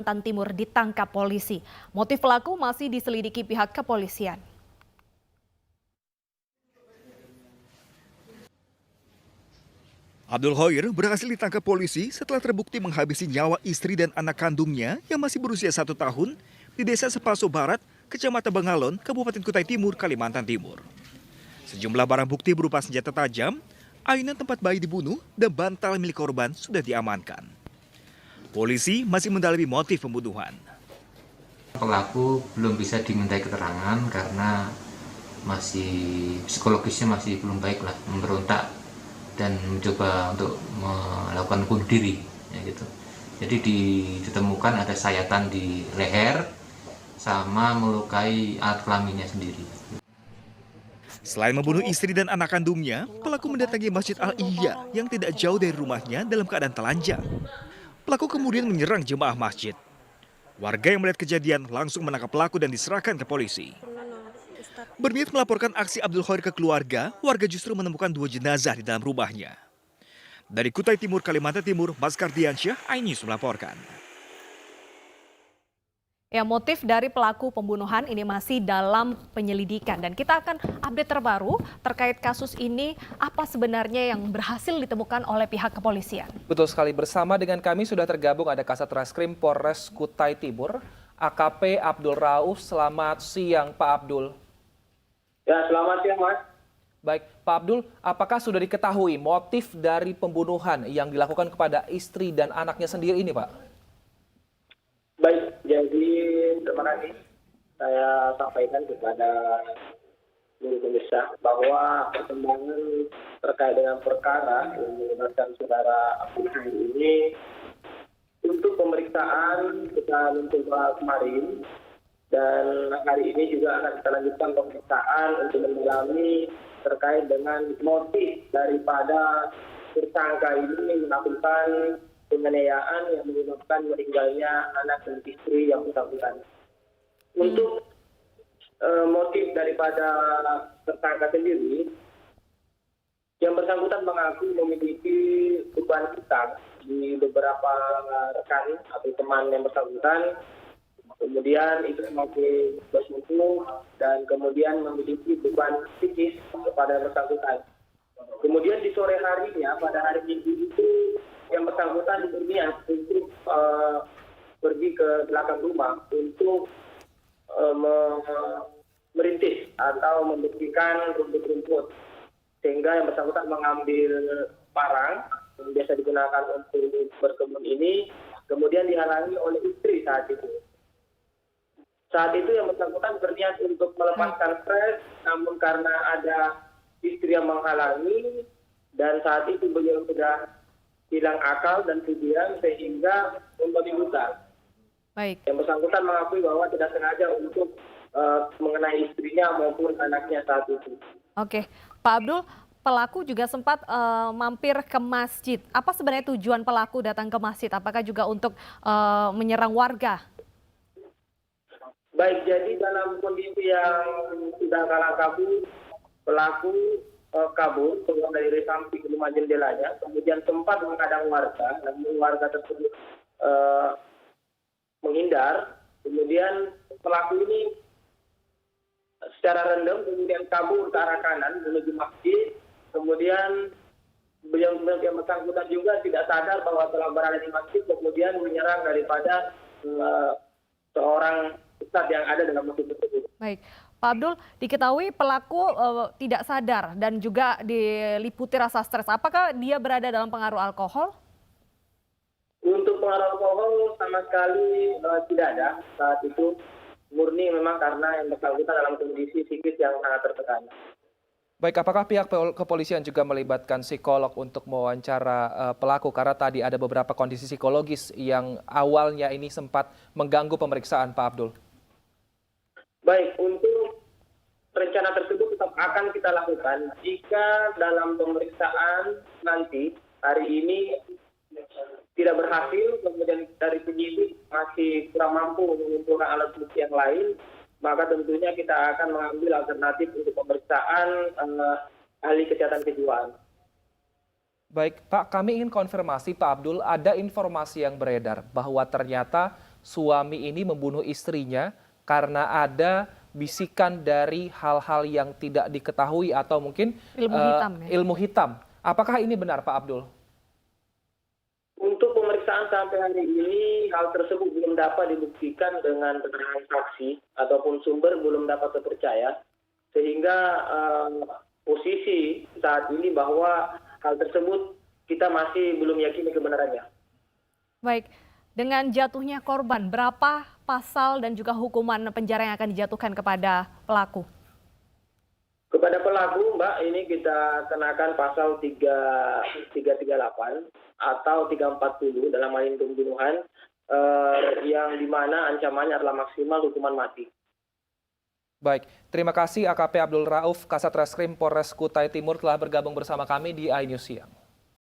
Kalimantan Timur ditangkap polisi. Motif pelaku masih diselidiki pihak kepolisian. Abdul Khoir berhasil ditangkap polisi setelah terbukti menghabisi nyawa istri dan anak kandungnya yang masih berusia 1 tahun di Desa Sepaso Barat, Kecamatan Bengalon, Kabupaten Kutai Timur, Kalimantan Timur. Sejumlah barang bukti berupa senjata tajam, ayunan tempat bayi dibunuh, dan bantal milik korban sudah diamankan. Polisi masih mendalami motif pembunuhan. Pelaku belum bisa dimintai keterangan karena psikologisnya masih belum baik lah, memberontak dan mencoba untuk melakukan bunuh diri, ya gitu. Jadi ditemukan ada sayatan di leher sama melukai alat kelaminnya sendiri. Selain membunuh istri dan anak kandungnya, pelaku mendatangi Masjid Al-Ihya yang tidak jauh dari rumahnya dalam keadaan telanjang. Pelaku kemudian menyerang jemaah masjid. Warga yang melihat kejadian langsung menangkap pelaku dan diserahkan ke polisi. Berniat melaporkan aksi Abdul Khoir ke keluarga, warga justru menemukan 2 jenazah di dalam rumahnya. Dari Kutai Timur, Kalimantan Timur, Mas Kardiansyah, iNews melaporkan. Ya, motif dari pelaku pembunuhan ini masih dalam penyelidikan dan kita akan update terbaru terkait kasus ini, apa sebenarnya yang berhasil ditemukan oleh pihak kepolisian. Betul sekali, bersama dengan kami sudah tergabung ada Kasat Reskrim Polres Kutai Timur, AKP Abdul Rauf. Selamat siang Pak Abdul. Ya, selamat siang Mas. Baik, Pak Abdul, apakah sudah diketahui motif dari pembunuhan yang dilakukan kepada istri dan anaknya sendiri ini, Pak? Baik, jadi terima kasih saya sampaikan kepada pemirsa bahwa perkembangan terkait dengan perkara yang melibatkan saudara Abdul Khoir ini untuk pemeriksaan kita mencoba kemarin dan hari ini juga akan kita lanjutkan pemeriksaan untuk mendalami terkait dengan motif daripada tersangka ini melakukan penganiayaan yang menyebabkan meninggalnya anak dan istri yang bersangkutan. Untuk motif daripada tersangka sendiri, yang bersangkutan mengaku memiliki beban hutang di beberapa rekan atau teman yang bersangkutan. Kemudian itu sebagai bersuku dan kemudian memiliki beban psikis kepada yang bersangkutan. Kemudian di sore harinya, pada hari Minggu itu, yang bersangkutan berniat untuk pergi ke belakang rumah untuk merintis atau membersihkan rumput-rumput, sehingga yang bersangkutan mengambil parang yang biasa digunakan untuk berkebun ini, kemudian dihalangi oleh istri saat itu. Saat itu yang bersangkutan berniat untuk melepaskan stres, namun karena ada istri yang menghalangi dan saat itu beliau sudah hilang akal dan pikiran sehingga membabi buta. Baik. Yang bersangkutan mengakui bahwa tidak sengaja untuk mengenai istrinya maupun anaknya saat itu. Oke, Pak Abdul, pelaku juga sempat mampir ke masjid. Apa sebenarnya tujuan pelaku datang ke masjid? Apakah juga untuk menyerang warga? Baik, jadi dalam kondisi yang sudah kalah kabur, pelaku kabur keluar dari samping rumah jendelanya, kemudian sempat menghadang warga, namun warga tersebut menghindar. Kemudian pelaku ini secara random kemudian kabur ke arah kanan menuju masjid. Kemudian beliau yang bersangkutan juga tidak sadar bahwa telah berada di masjid, kemudian menyerang daripada seorang ustadz yang ada dalam masjid tersebut. Baik. Pak Abdul, diketahui pelaku tidak sadar dan juga diliputi rasa stres. Apakah dia berada dalam pengaruh alkohol? Untuk pengaruh alkohol sama sekali tidak ada saat itu. Murni memang karena yang bersangkutan dalam kondisi psikis yang sangat tertekan. Baik, apakah pihak kepolisian juga melibatkan psikolog untuk mewawancara pelaku? Karena tadi ada beberapa kondisi psikologis yang awalnya ini sempat mengganggu pemeriksaan, Pak Abdul. Baik, untuk rencana tersebut tetap akan kita lakukan jika dalam pemeriksaan nanti hari ini tidak berhasil, kemudian dari penyidik masih kurang mampu mengumpulkan alat bukti yang lain, maka tentunya kita akan mengambil alternatif untuk pemeriksaan ahli kesehatan kejiwaan. Baik, Pak, kami ingin konfirmasi Pak Abdul, ada informasi yang beredar bahwa ternyata suami ini membunuh istrinya karena ada bisikan dari hal-hal yang tidak diketahui atau mungkin Ilmu hitam ya? ilmu hitam. Apakah ini benar, Pak Abdul? Untuk pemeriksaan sampai hari ini, hal tersebut belum dapat dibuktikan dengan keterangan saksi ataupun sumber belum dapat terpercaya, sehingga posisi saat ini bahwa hal tersebut kita masih belum yakini kebenarannya. Baik, dengan jatuhnya korban, berapa pasal dan juga hukuman penjara yang akan dijatuhkan kepada pelaku? Kepada pelaku, Mbak, ini kita kenakan pasal 338 atau 340 dalam hal ini pembunuhan, yang dimana ancamannya adalah maksimal hukuman mati. Baik, terima kasih AKP Abdul Rauf, Kasat Reskrim Polres Kutai Timur telah bergabung bersama kami di iNews Siang.